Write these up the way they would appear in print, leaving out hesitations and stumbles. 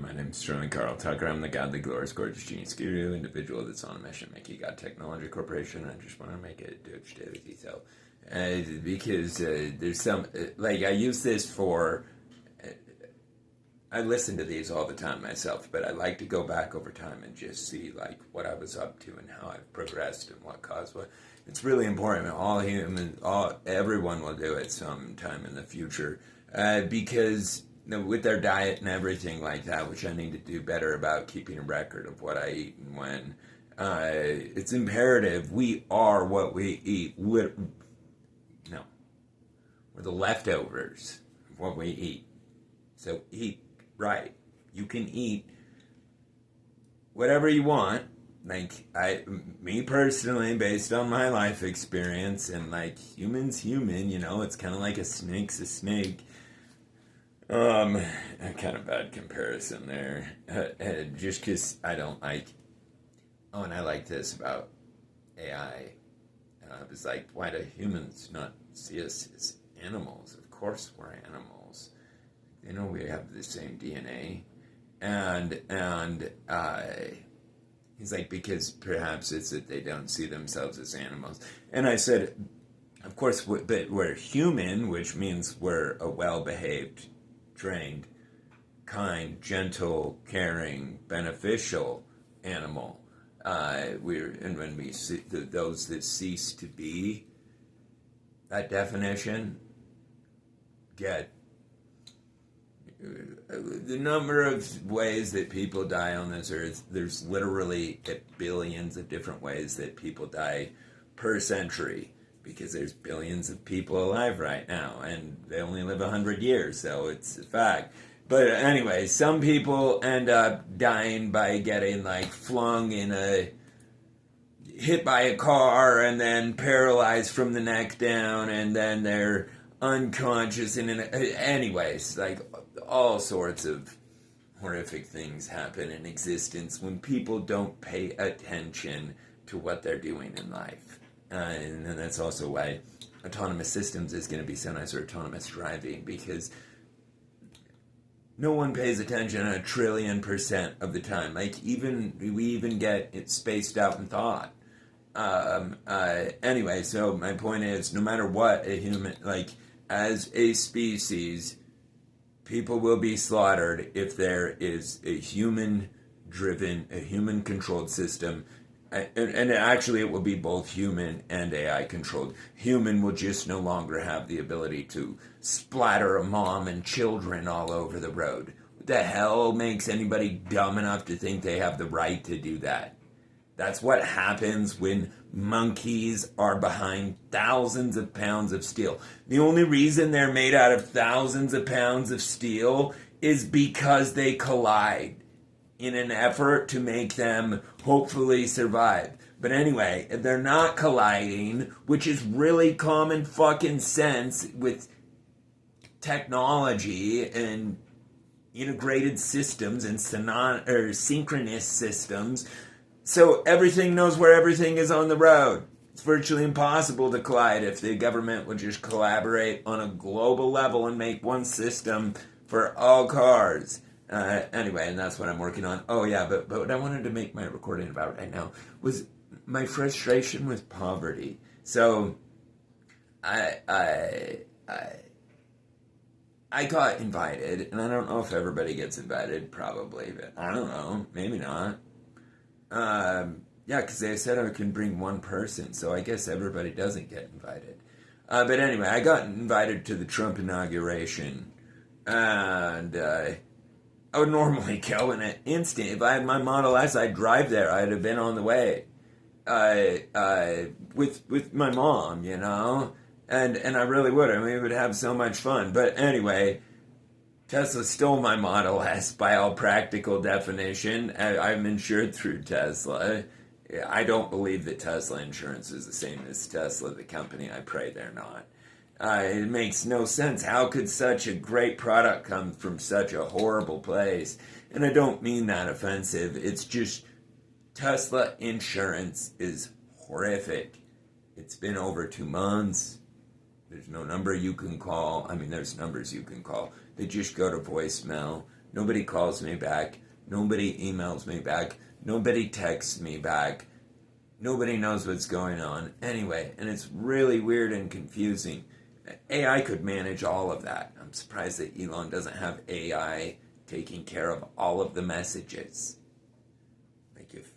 My name is Sterling Carl Tucker. I'm the godly, glorious, gorgeous, genius guru individual that's on a mission making God Technology Corporation. I just want to make a DOGE Daily Detail. Because there's some, like, I use this for, I listen to these all the time myself, but I like to go back over time and just see, like, what I was up to and how I've progressed and what caused what. It's really important. All humans, everyone will do it sometime in the future. Because with their diet and everything like that, which I need to do better about keeping a record of what I eat and when. It's imperative. We are what we eat. We're the leftovers of what we eat. So eat right. You can eat whatever you want. Like, me personally, based on my life experience, and like human, it's kind of like a snake's a snake. A kind of bad comparison there. Just because I don't like. Oh, and I like this about AI. It was like, why do humans not see us as animals? Of course, we're animals. You know, we have the same DNA, and he's like, because perhaps it's that they don't see themselves as animals. And I said, of course, but we're human, which means we're a well-behaved, trained, kind, gentle, caring, beneficial animal. And when we see those that cease to be that definition, get the number of ways that people die on this earth. There's literally billions of different ways that people die per century, because there's billions of people alive right now, and they only live 100 years, so it's a fact. But anyway, some people end up dying by getting, like, hit by a car, and then paralyzed from the neck down, and then they're unconscious, and anyways, like, all sorts of horrific things happen in existence when people don't pay attention to what they're doing in life. And that's also why autonomous systems is going to be so nice, or autonomous driving, because no one pays attention 1,000,000,000% of the time. Like, we even get it spaced out in thought. Anyway, so my point is, no matter what a human, like, as a species, people will be slaughtered if there is a human-driven, a human-controlled system. And actually, it will be both human and AI controlled. Human will just no longer have the ability to splatter a mom and children all over the road. What the hell makes anybody dumb enough to think they have the right to do that? That's what happens when monkeys are behind thousands of pounds of steel. The only reason they're made out of thousands of pounds of steel is because they collide in an effort to make them hopefully survive. But anyway, they're not colliding, which is really common fucking sense with technology and integrated systems and synchronous systems. So everything knows where everything is on the road. It's virtually impossible to collide if the government would just collaborate on a global level and make one system for all cars. Anyway, and that's what I'm working on. Oh yeah, but what I wanted to make my recording about right now was my frustration with poverty. So I got invited, and I don't know if everybody gets invited, probably, but I don't know, maybe not. Yeah, because they said I can bring one person, so I guess everybody doesn't get invited. But anyway, I got invited to the Trump inauguration, and I would normally go in an instant. If I had my Model S, I'd drive there. I'd have been on the way with my mom, you know? And I really would. I mean, we would have so much fun. But anyway, Tesla stole my Model S by all practical definition. I'm insured through Tesla. I don't believe that Tesla insurance is the same as Tesla, the company. I pray they're not. It makes no sense. How could such a great product come from such a horrible place? And I don't mean that offensive. It's just Tesla insurance is horrific. It's been over 2 months. There's no number you can call. I mean, there's numbers you can call. They just go to voicemail. Nobody calls me back. Nobody emails me back. Nobody texts me back. Nobody knows what's going on. Anyway, and it's really weird and confusing. AI could manage all of that. I'm surprised that Elon doesn't have AI taking care of all of the messages. Like if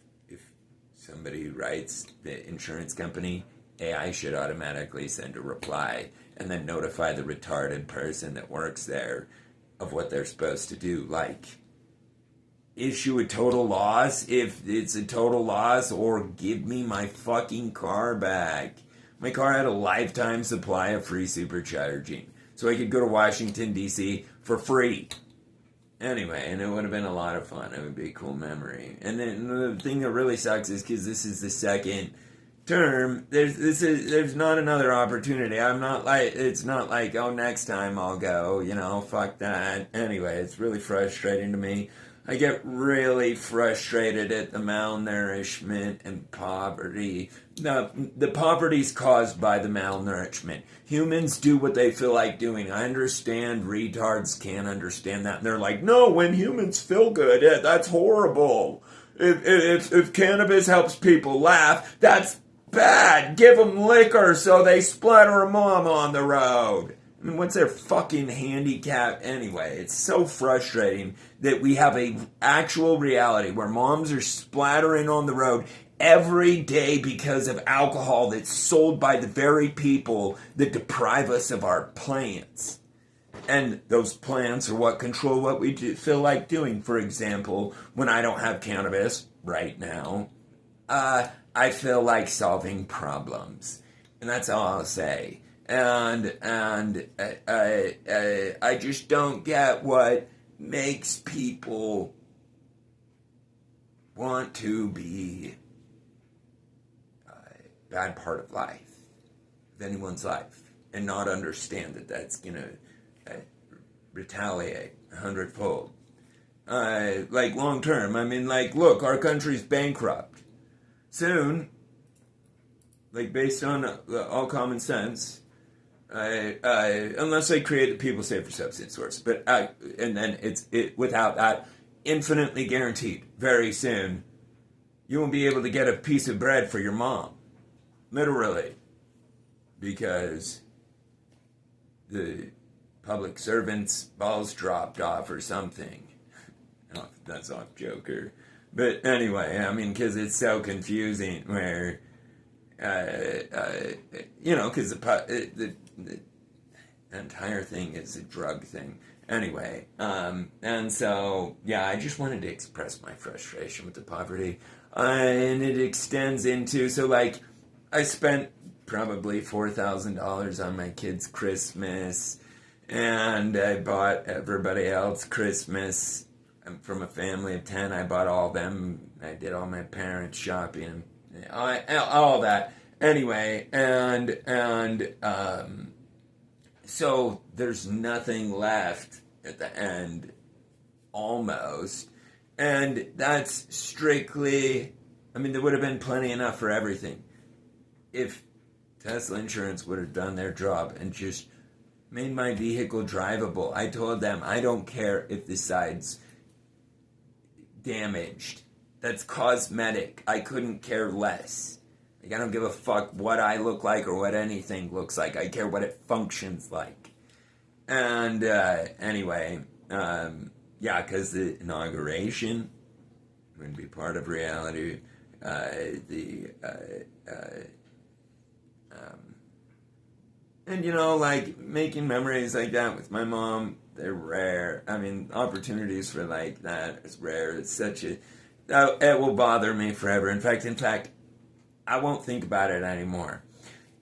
somebody writes the insurance company, AI should automatically send a reply and then notify the retarded person that works there of what they're supposed to do. Like, issue a total loss if it's a total loss, or give me my fucking car back. My car had a lifetime supply of free supercharging, so I could go to Washington, D.C. for free. Anyway, and it would have been a lot of fun. It would be a cool memory. And then the thing that really sucks is because this is the second term, there's not another opportunity. It's not like, oh, next time I'll go, fuck that. Anyway, it's really frustrating to me. I get really frustrated at the malnourishment and poverty. The poverty's caused by the malnourishment. Humans do what they feel like doing. I understand retards can't understand that. And they're like, no, when humans feel good, that's horrible. If cannabis helps people laugh, that's bad. Give them liquor so they splatter a mom on the road. I mean, what's their fucking handicap anyway? It's so frustrating that we have a actual reality where moms are splattering on the road every day because of alcohol that's sold by the very people that deprive us of our plants. And those plants are what control what we feel like doing. For example, when I don't have cannabis right now, I feel like solving problems. And that's all I'll say. And I just don't get what makes people want to be a bad part of life, of anyone's life, and not understand that that's going to retaliate 100-fold. Like long term, I mean, like, look, our country's bankrupt. Soon, like based on all common sense, unless they create the people safer substance source, but and then without that, infinitely guaranteed, very soon, you won't be able to get a piece of bread for your mom, literally, because the public servant's balls dropped off or something. Oh, that's off Joker, but anyway, I mean, because it's so confusing where. Because the entire thing is a drug thing. Anyway, and so, yeah, I just wanted to express my frustration with the poverty. And it extends into, so, like, I spent probably $4,000 on my kids' Christmas, and I bought everybody else Christmas. I'm from a family of 10. I bought all of them. I did all my parents' shopping. All that. Anyway, and so there's nothing left at the end, almost. And that's strictly, I mean, there would have been plenty enough for everything if Tesla Insurance would have done their job and just made my vehicle drivable. I told them, I don't care if the side's damaged. That's cosmetic. I couldn't care less. Like, I don't give a fuck what I look like or what anything looks like. I care what it functions like. And anyway, because the inauguration wouldn't be part of reality. And like making memories like that with my mom, they're rare. I mean, opportunities for like that is rare. It's such a it will bother me forever. In fact, I won't think about it anymore.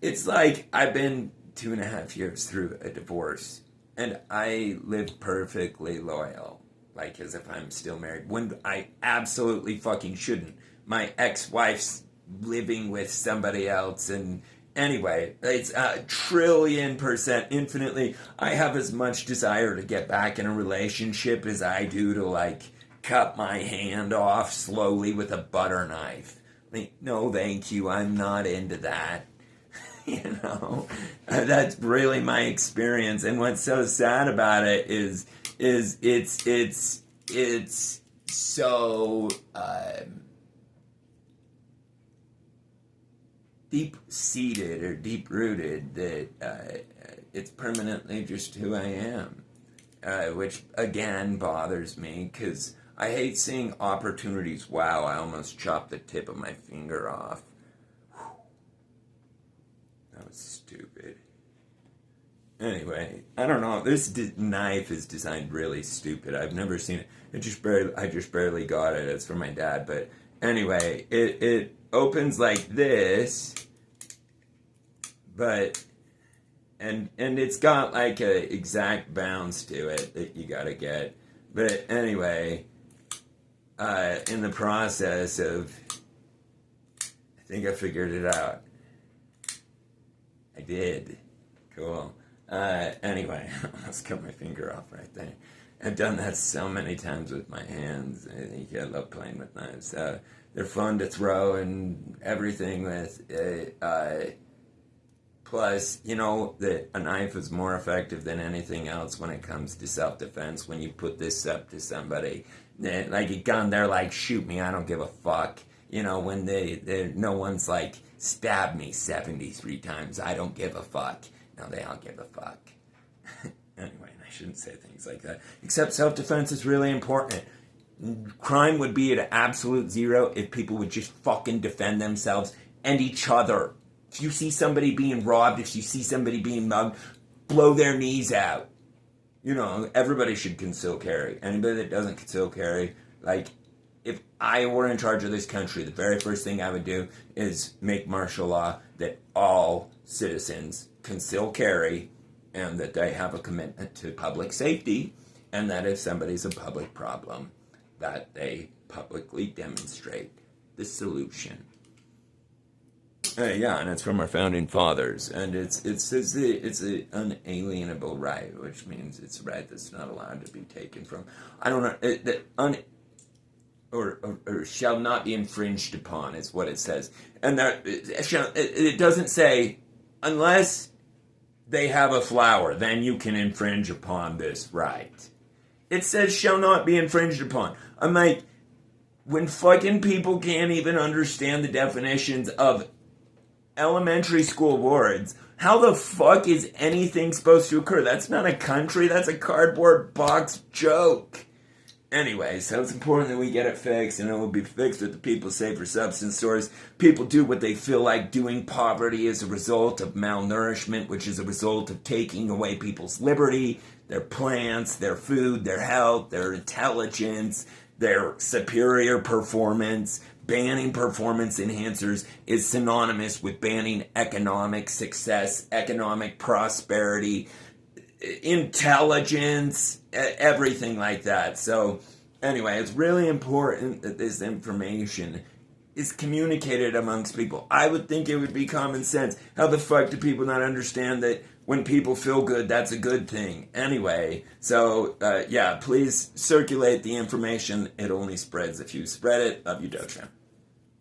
It's like I've been 2.5 years through a divorce, and I live perfectly loyal, like as if I'm still married, when I absolutely fucking shouldn't. My ex-wife's living with somebody else, and anyway, it's 1,000,000,000% infinitely. I have as much desire to get back in a relationship as I do to, like, cut my hand off slowly with a butter knife. Like, no, thank you. I'm not into that. That's really my experience. And what's so sad about it is it's it's so deep-seated or deep-rooted that it's permanently just who I am, which again bothers me because I hate seeing opportunities. Wow, I almost chopped the tip of my finger off. Whew. That was stupid. Anyway, I don't know. This knife is designed really stupid. I've never seen it. I just barely got it. It's from my dad. But anyway, it opens like this, but and it's got like a exact bounce to it that you gotta get. But anyway, in the process of, I think I figured it out. I did. Cool. Anyway, I almost cut my finger off right there. I've done that so many times with my hands. I love playing with knives. They're fun to throw and everything with. Plus, you know that a knife is more effective than anything else when it comes to self-defense. When you put this up to somebody, like a gun, they're like, shoot me, I don't give a fuck. You know, when no one's like, stab me 73 times, I don't give a fuck. No, they all give a fuck. Anyway, I shouldn't say things like that. Except self-defense is really important. Crime would be at absolute zero if people would just fucking defend themselves and each other. If you see somebody being robbed, if you see somebody being mugged, blow their knees out. You know, everybody should conceal carry. Anybody that doesn't conceal carry, like, if I were in charge of this country, the very first thing I would do is make martial law that all citizens conceal carry and that they have a commitment to public safety, and that if somebody's a public problem, that they publicly demonstrate the solution. Yeah, and it's from our founding fathers, and it's an unalienable right, which means it's a right that's not allowed to be taken from. I don't know, or shall not be infringed upon is what it says, and that it doesn't say unless they have a flower, then you can infringe upon this right. It says shall not be infringed upon. I'm like, when fucking people can't even understand the definitions of elementary school words, how the fuck is anything supposed to occur? That's not a country, that's a cardboard box joke. Anyway, so it's important that we get it fixed, and it will be fixed with the People Safer Substance Stores. People do what they feel like doing. Poverty is a result of malnourishment, which is a result of taking away people's liberty, their plants, their food, their health, their intelligence, their superior performance. Banning performance enhancers is synonymous with banning economic success, economic prosperity, intelligence, everything like that. So anyway, it's really important that this information is communicated amongst people. I would think it would be common sense. How the fuck do people not understand that when people feel good, that's a good thing? Anyway, so yeah, please circulate the information. It only spreads if you spread it. Love you, DOGE.